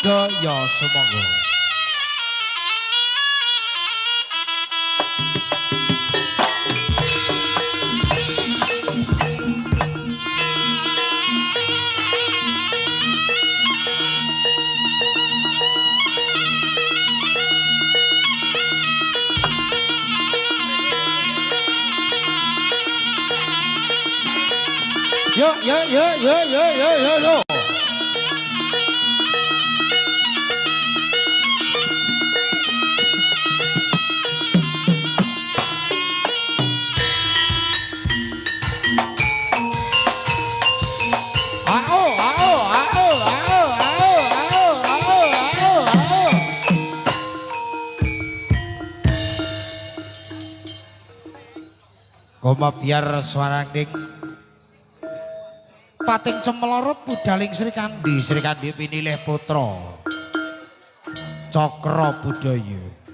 Anda ya sumangga. Yo. Koma biar swaraning pating cemelorot budaling Sri Kandi pinilih putra Cakra Budaya.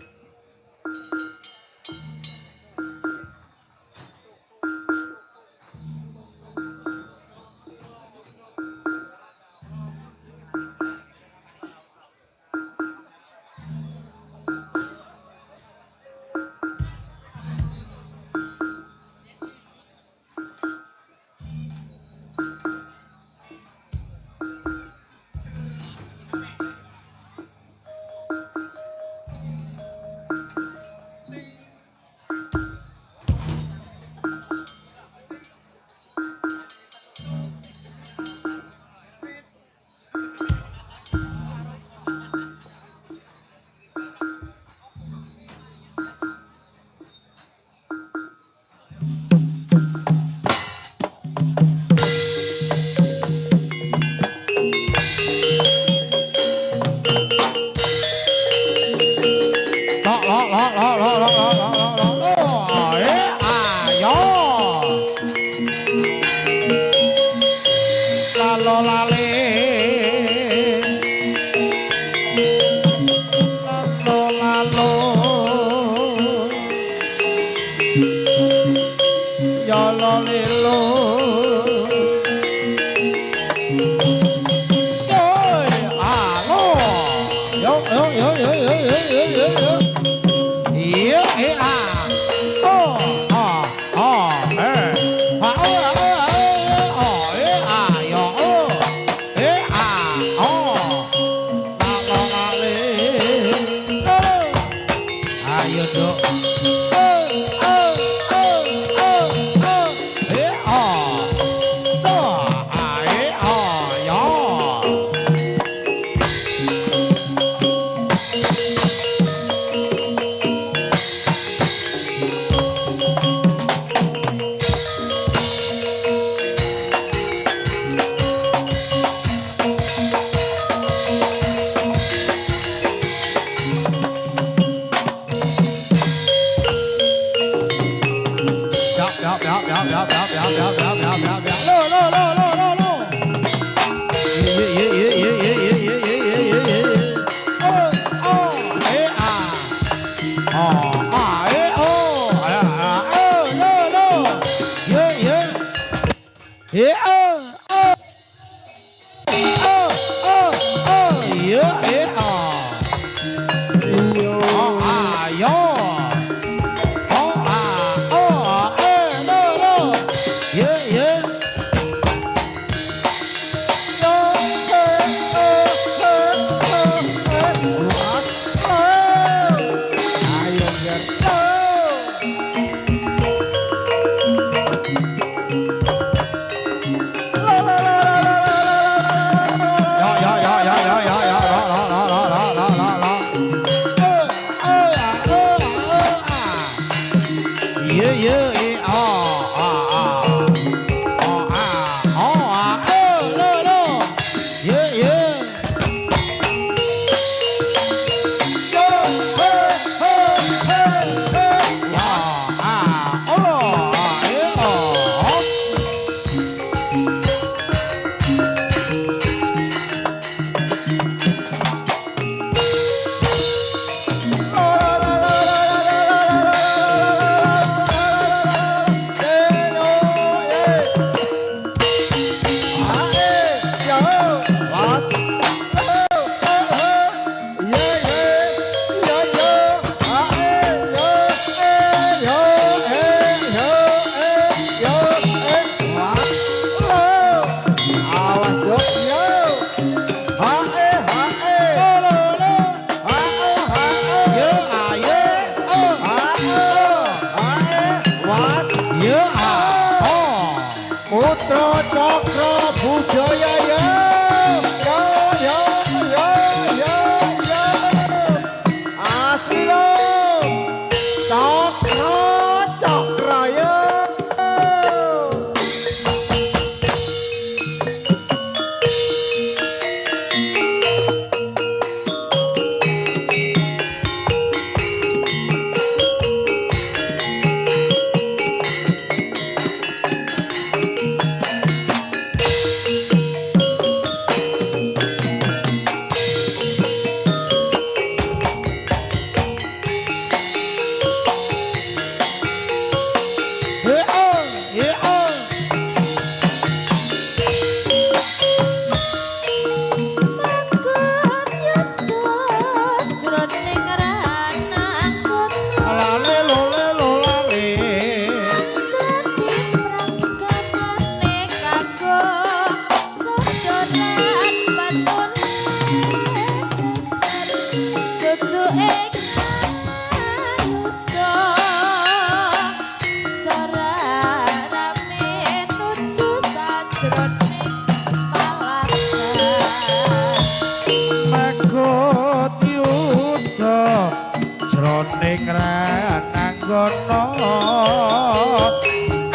gono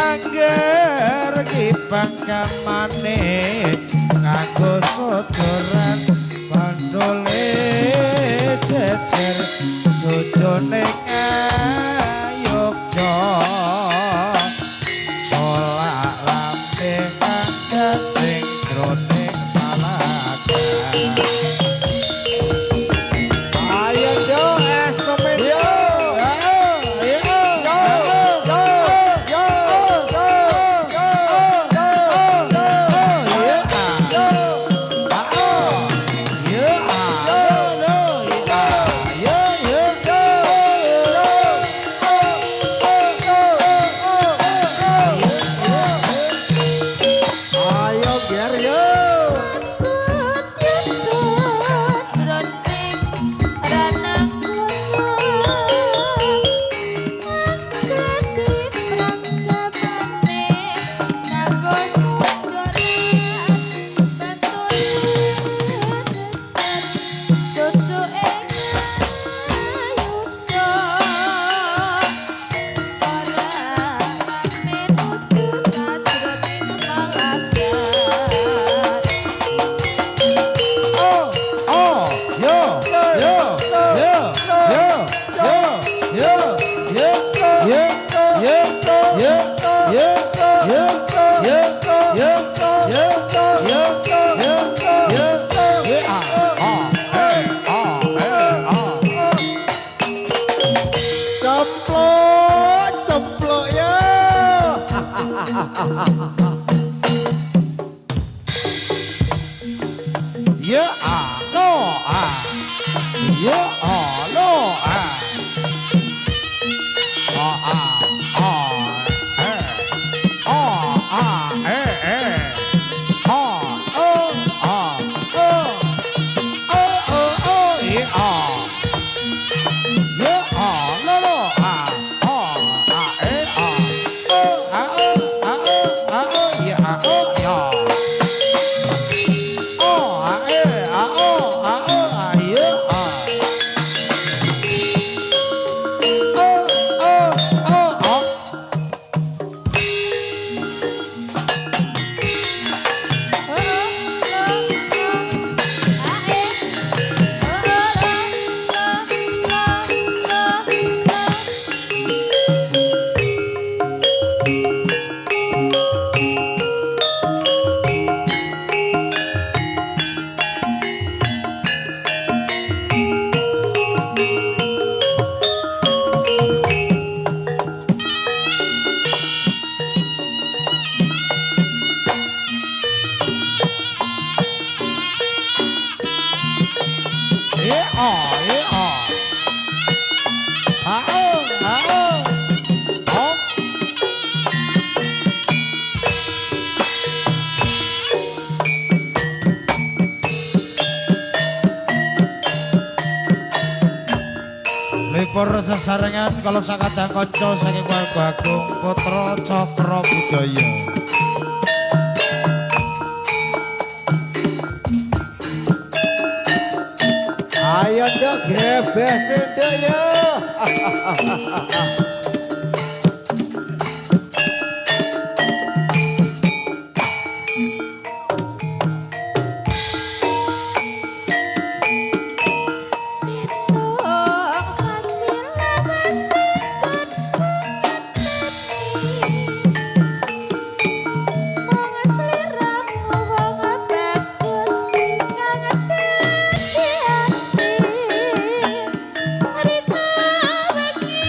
angger kipang kamane nganggo sodoran bandole jejer jojone ngayogja solak lambe kanggating jroning talaga ayo yo esemen yo Cemplok ya. Ya no ya no Lipur sesarengan kalau sakadang kanca saking keluarga Agung Putra Cakra Budaya. Ayo dok gebesin dok ya. Rina bagi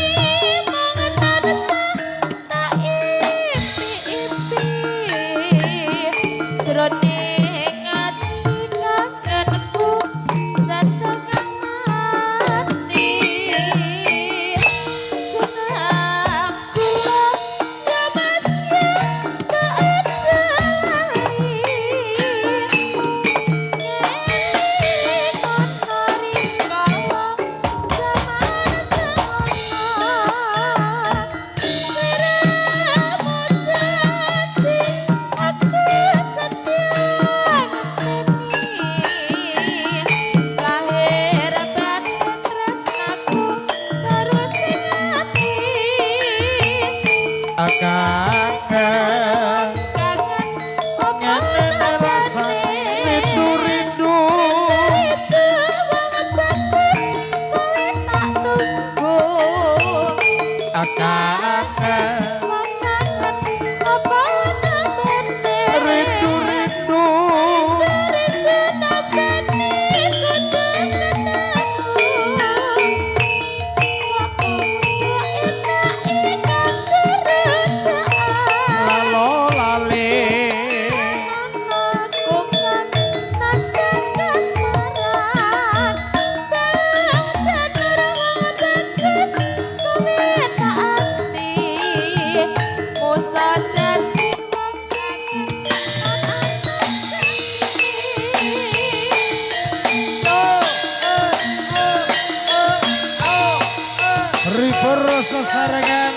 matur sesarengan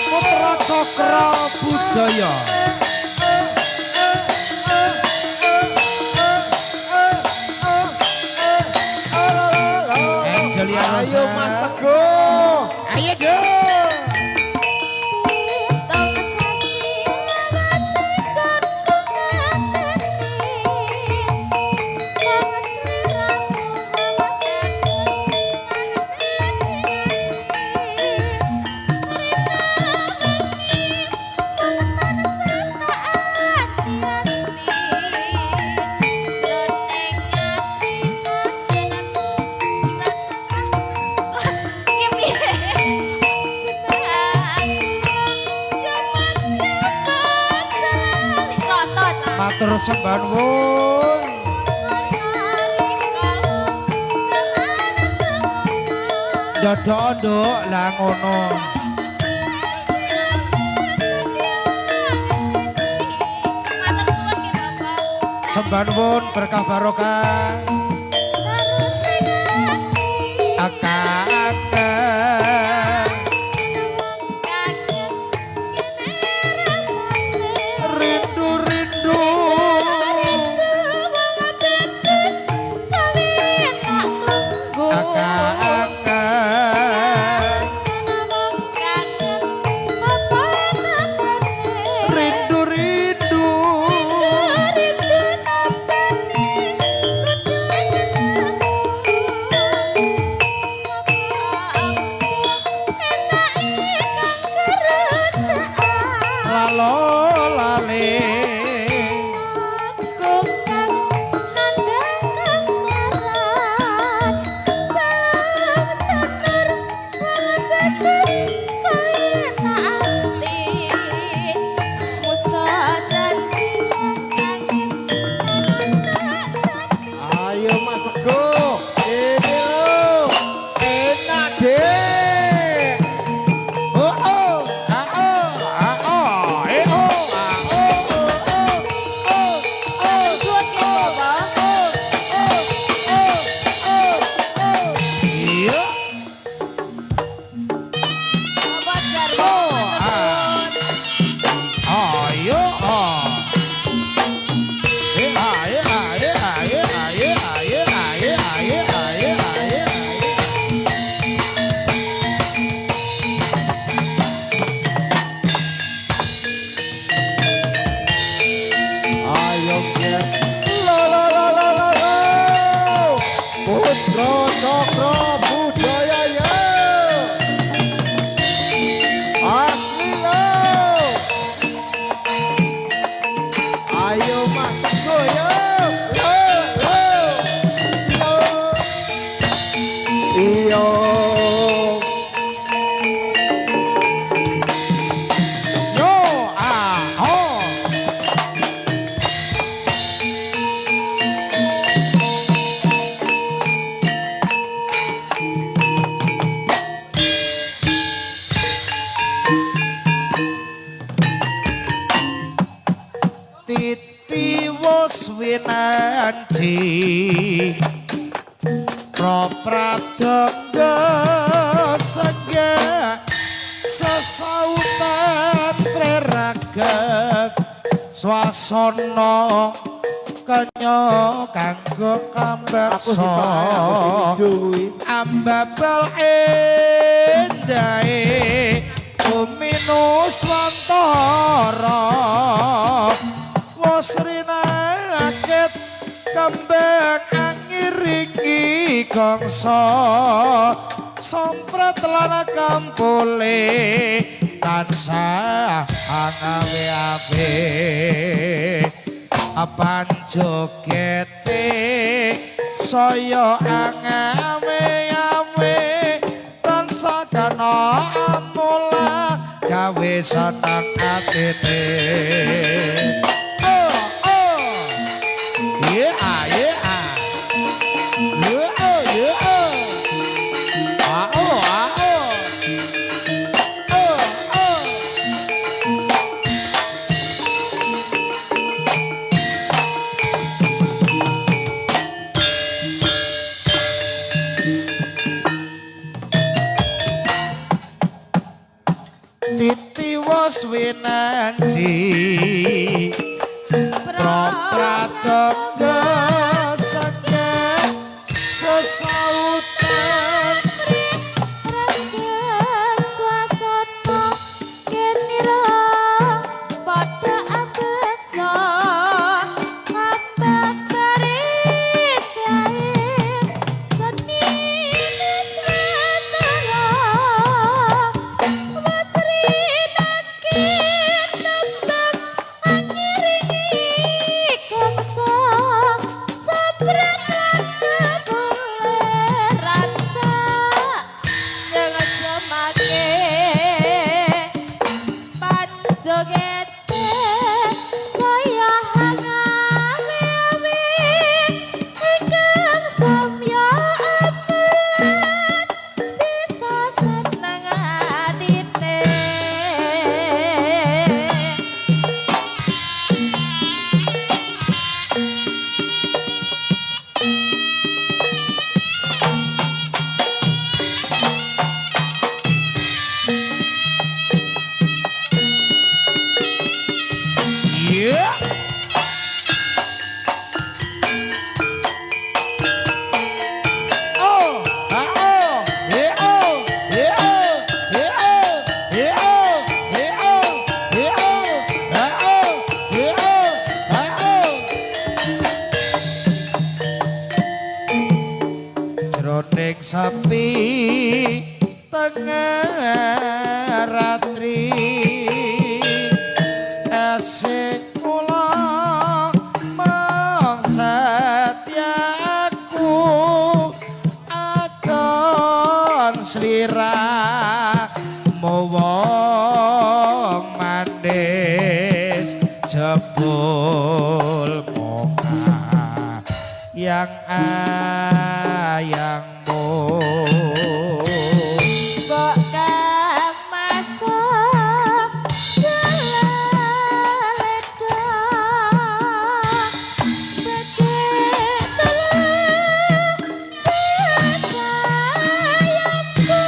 Putra Cakra Budaya Angelia Rosa. Ayo Mas Teguh. Ayo dong. Matur sembah nuwun. Dadak nduk lah ngono. Sembah nuwun berkah barokah. Akak winanci propradangga sega sesautan preragak swasana kanya kanggo kambaksa ambabal endahe kuminus wantara wasrina akit kembang angiringi gongso sompret lana kampule tansah angawe-awe panjogete saya angawe-awe tansah kana amula gawe seneng atine. Swinanji Pratangga saged sesautan Ragen swasana kenira padha abeksa ngabakarit kae seni niswatara wasri nakit tetep angiringi kangsa sabran lan kabule rancak jangan semake panjogete saya hangawi ingkang samya apelat bisa seneng atine yeah. Oh, ah, oh, yeah, oh, yeah, oh, yeah, oh, yeah, oh, yeah, oh, yeah, oh, ah, oh, yeah, oh, ah, oh. Jroning sepi tengah ratri esih kula mong setyaku adon slira wong manis jebul moka yang ayangmu Mbok kang masak jalaleda becik telur sesayangku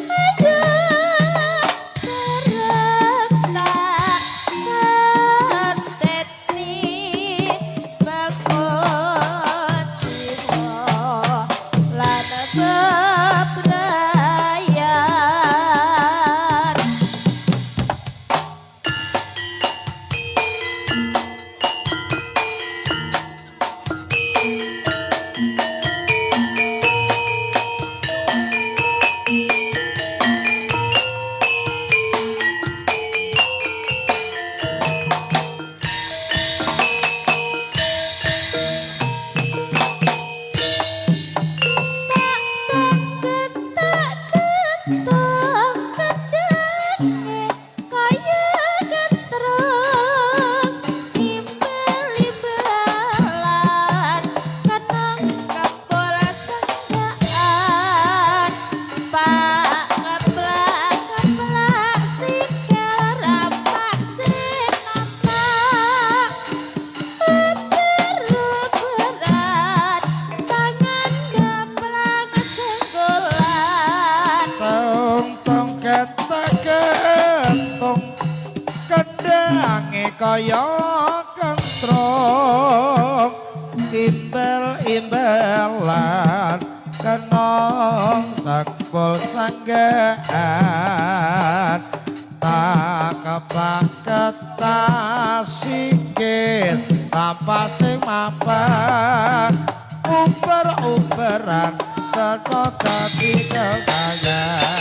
aduh serep tak terteni bangun jiwa lan bebrayan kaya kentrong imbel-imbelan kenong sakpol sanggaan tak kepaket tak sikit tanpa sing mapan uber-uberan teko dadi kebayan.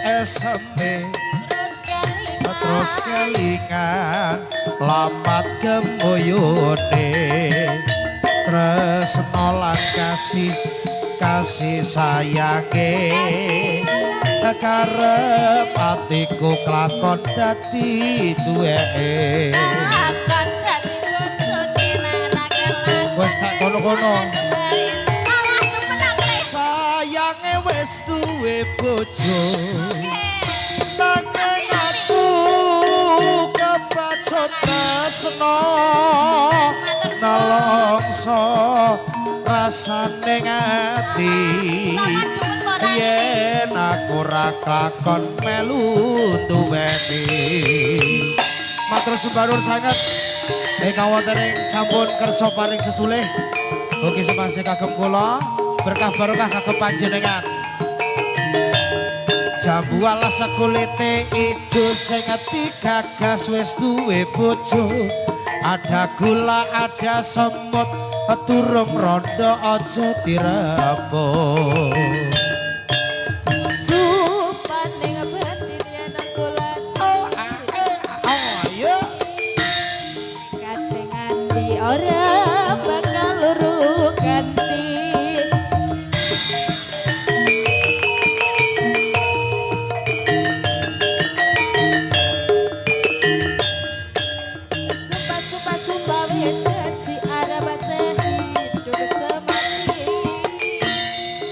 Eseme terus kelingan lamat gemboyone tresno lan kasih sayange karep atiku klakon dadi duweke wis tak kono-kono sayange wis wis duwe bojo nanging aku kebacut tresno nelongso rasane ngati yen aku ra kakon melu duweni matur sembarur sanget ingkang wonten ing sampun kersa paring sesulih ugi semase kagem kula berkah barokah kagem panjenengan jambu alas kulite ijo sing ati gagas wis duwe bojo ada gula ada semut turung rondo aja dirembuk supaning batin yen kula ayo kadang ati ora bakal luru ganti sumpah wis janji arep hidup semati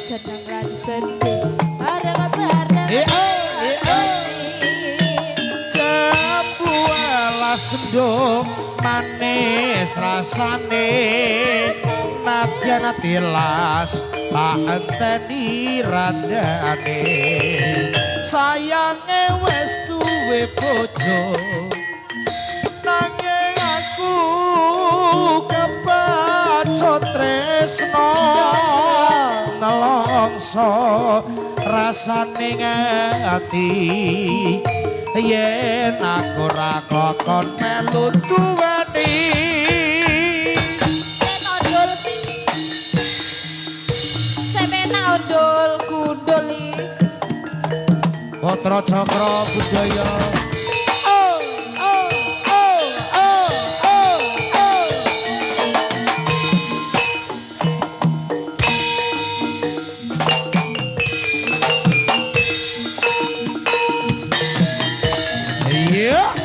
seneng lan sedih bareng-bareng jambu alas sendok manis rasane nadyan tilas tak enteni randane sayange wis duwe bojo nanging aku kebacut tresno nelongso rasane ngati yen aku ra kokon melu duweni ondol semena ondol gundul Putra Cakra Budaya yeah.